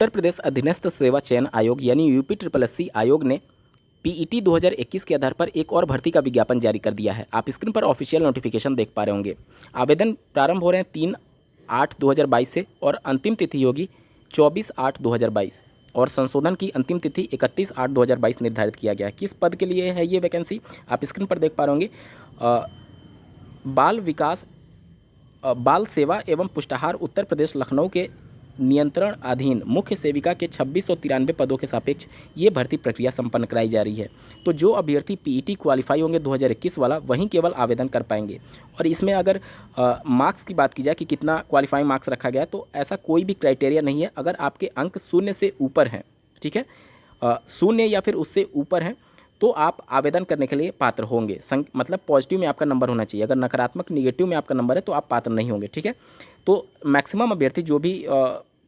उत्तर प्रदेश अधीनस्थ सेवा चयन आयोग यानी यूपी ट्रिपल एससी आयोग ने पीईटी 2021 के आधार पर एक और भर्ती का विज्ञापन जारी कर दिया है। आप स्क्रीन पर ऑफिशियल नोटिफिकेशन देख पा रहे होंगे। आवेदन प्रारंभ हो रहे हैं 3/8/2022 से और अंतिम तिथि होगी 24/8/2022 और संशोधन की अंतिम तिथि 31/8/2022 निर्धारित किया गया है। किस पद के लिए है ये वैकेंसी, आप स्क्रीन पर देख पा रहे होंगे। बाल विकास बाल सेवा एवं पुष्टाहार उत्तर प्रदेश लखनऊ के नियंत्रण अधीन मुख्य सेविका के 2693 पदों के सापेक्ष ये भर्ती प्रक्रिया संपन्न कराई जा रही है। तो जो अभ्यर्थी पीईटी क्वालिफाई होंगे 2021 वाला, वहीं केवल आवेदन कर पाएंगे। और इसमें अगर मार्क्स की बात की जाए कि कितना क्वालिफाइंग मार्क्स रखा गया, तो ऐसा कोई भी क्राइटेरिया नहीं है। अगर आपके अंक 0 से ऊपर हैं, ठीक है, 0 या फिर उससे ऊपर हैं, तो आप आवेदन करने के लिए पात्र होंगे। मतलब पॉजिटिव में आपका नंबर होना चाहिए। अगर नकारात्मक निगेटिव में आपका नंबर है तो आप पात्र नहीं होंगे, ठीक है। तो मैक्सिमम अभ्यर्थी जो भी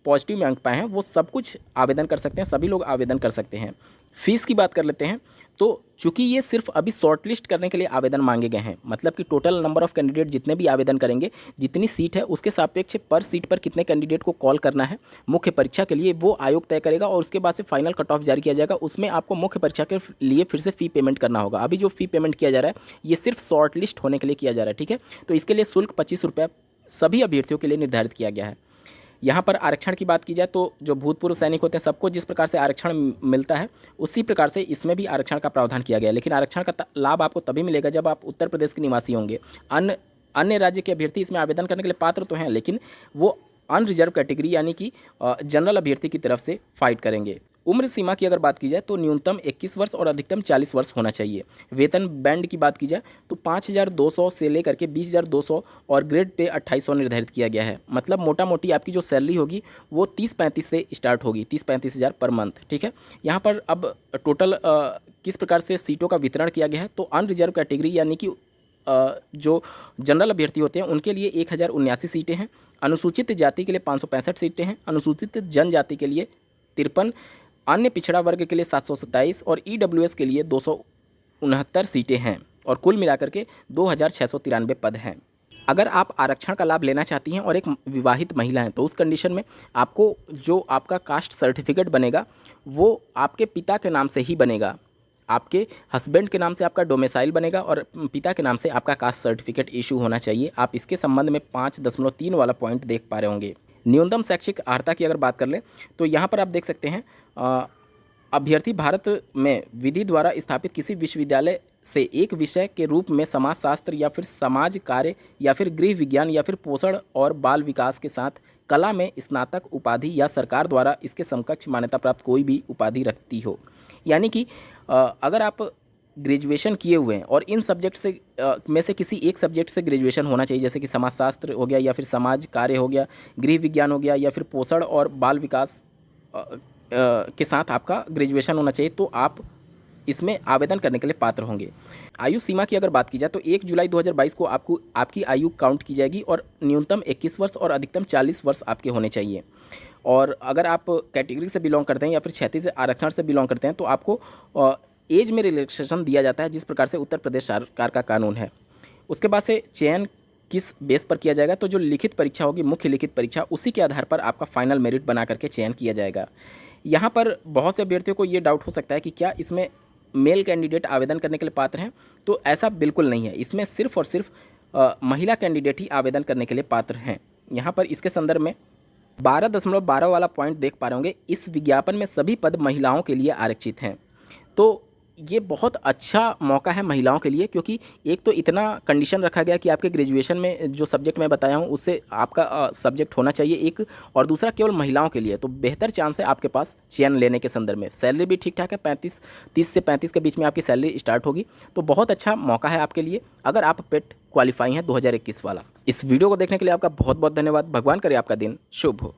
पॉजिटिव में अंक पाए हैं वो सब कुछ आवेदन कर सकते हैं, सभी लोग आवेदन कर सकते हैं। फीस की बात कर लेते हैं। तो चूंकि ये सिर्फ अभी शॉर्टलिस्ट करने के लिए आवेदन मांगे गए हैं, मतलब कि टोटल नंबर ऑफ कैंडिडेट जितने भी आवेदन करेंगे, जितनी सीट है उसके सापेक्ष पर सीट पर कितने कैंडिडेट को कॉल करना है मुख्य परीक्षा के लिए, वो आयोग तय करेगा और उसके बाद से फाइनल कट ऑफ जारी किया जाएगा। उसमें आपको मुख्य परीक्षा के लिए फिर से फ़ी पेमेंट करना होगा। अभी जो फ़ी पेमेंट किया जा रहा है ये सिर्फ शॉर्टलिस्ट होने के लिए किया जा रहा है, ठीक है। तो इसके लिए शुल्क 25 रुपये सभी अभ्यर्थियों के लिए निर्धारित किया गया है। यहाँ पर आरक्षण की बात की जाए तो जो भूतपूर्व सैनिक होते हैं सबको जिस प्रकार से आरक्षण मिलता है उसी प्रकार से इसमें भी आरक्षण का प्रावधान किया गया है। लेकिन आरक्षण का लाभ आपको तभी मिलेगा जब आप उत्तर प्रदेश के निवासी होंगे। अन्य राज्य के अभ्यर्थी इसमें आवेदन करने के लिए पात्र तो हैं, लेकिन वो अनरिजर्व कैटेगरी यानी कि जनरल अभ्यर्थी की तरफ से फाइट करेंगे। उम्र सीमा की अगर बात की जाए तो न्यूनतम 21 वर्ष और अधिकतम 40 वर्ष होना चाहिए। वेतन बैंड की बात की जाए तो 5,200 से लेकर के 20,200 और ग्रेड पे 2,800 निर्धारित किया गया है। मतलब मोटा मोटी आपकी जो सैलरी होगी वो 30-35 से स्टार्ट होगी, 30-35 हज़ार पर मंथ, ठीक है। यहाँ पर अब टोटल किस प्रकार से सीटों का वितरण किया गया है, तो अनरिजर्व कैटेगरी यानी कि जो जनरल अभ्यर्थी होते हैं उनके लिए 1,079 सीटें हैं। अनुसूचित जाति के लिए 565 सीटें हैं। अनुसूचित जनजाति के लिए 53, अन्य पिछड़ा वर्ग के लिए 727 और ईडब्ल्यूएस के लिए 269 सीटें हैं और कुल मिलाकर के 2,693 पद हैं। अगर आप आरक्षण का लाभ लेना चाहती हैं और एक विवाहित महिला हैं तो उस कंडीशन में आपको जो आपका कास्ट सर्टिफिकेट बनेगा वो आपके पिता के नाम से ही बनेगा। आपके हस्बैंड के नाम से आपका डोमिसाइल बनेगा और पिता के नाम से आपका कास्ट सर्टिफिकेट इशू होना चाहिए। आप इसके संबंध में 5.3 वाला पॉइंट देख पा रहे होंगे। न्यूनतम शैक्षिक अर्हता की अगर बात कर लें तो यहाँ पर आप देख सकते हैं अभ्यर्थी भारत में विधि द्वारा स्थापित किसी विश्वविद्यालय से एक विषय के रूप में समाजशास्त्र या फिर समाज कार्य या फिर गृह विज्ञान या फिर पोषण और बाल विकास के साथ कला में स्नातक उपाधि या सरकार द्वारा इसके समकक्ष मान्यता प्राप्त कोई भी उपाधि रखती हो। यानी कि अगर आप ग्रेजुएशन किए हुए हैं और इन सब्जेक्ट से में से किसी एक सब्जेक्ट से ग्रेजुएशन होना चाहिए, जैसे कि समाजशास्त्र हो गया या फिर समाज कार्य हो गया, गृह विज्ञान हो गया या फिर पोषण और बाल विकास के साथ आपका ग्रेजुएशन होना चाहिए, तो आप इसमें आवेदन करने के लिए पात्र होंगे। आयु सीमा की अगर बात की जाए तो 1 जुलाई 2022 को आपकी आयु काउंट की जाएगी और न्यूनतम 21 वर्ष और अधिकतम 40 वर्ष आपके होने चाहिए। और अगर आप कैटेगरी से बिलोंग करते हैं या फिर क्षैतिज आरक्षण से बिलोंग करते हैं तो आपको एज में रिलैक्सेशन दिया जाता है, जिस प्रकार से उत्तर प्रदेश सरकार का कानून है। उसके बाद से चयन किस बेस पर किया जाएगा, तो जो लिखित परीक्षा होगी, मुख्य लिखित परीक्षा, उसी के आधार पर आपका फाइनल मेरिट बना करके चयन किया जाएगा। यहाँ पर बहुत से अभ्यर्थियों को ये डाउट हो सकता है कि क्या इसमें मेल कैंडिडेट आवेदन करने के लिए पात्र हैं, तो ऐसा बिल्कुल नहीं है। इसमें सिर्फ और सिर्फ महिला कैंडिडेट ही आवेदन करने के लिए पात्र हैं। यहाँ पर इसके संदर्भ में 12.12 वाला पॉइंट देख पा रहे होंगे। इस विज्ञापन में सभी पद महिलाओं के लिए आरक्षित हैं। तो ये बहुत अच्छा मौका है महिलाओं के लिए, क्योंकि एक तो इतना कंडीशन रखा गया कि आपके ग्रेजुएशन में जो सब्जेक्ट मैं बताया हूँ उससे आपका सब्जेक्ट होना चाहिए एक, और दूसरा केवल महिलाओं के लिए। तो बेहतर चांस है आपके पास चयन लेने के संदर्भ में। सैलरी भी ठीक ठाक है, 30 से 35 के बीच में आपकी सैलरी स्टार्ट होगी। तो बहुत अच्छा मौका है आपके लिए अगर आप पेट क्वालिफाई हैं 2021 वाला। इस वीडियो को देखने के लिए आपका बहुत बहुत धन्यवाद। भगवान करे आपका दिन शुभ हो।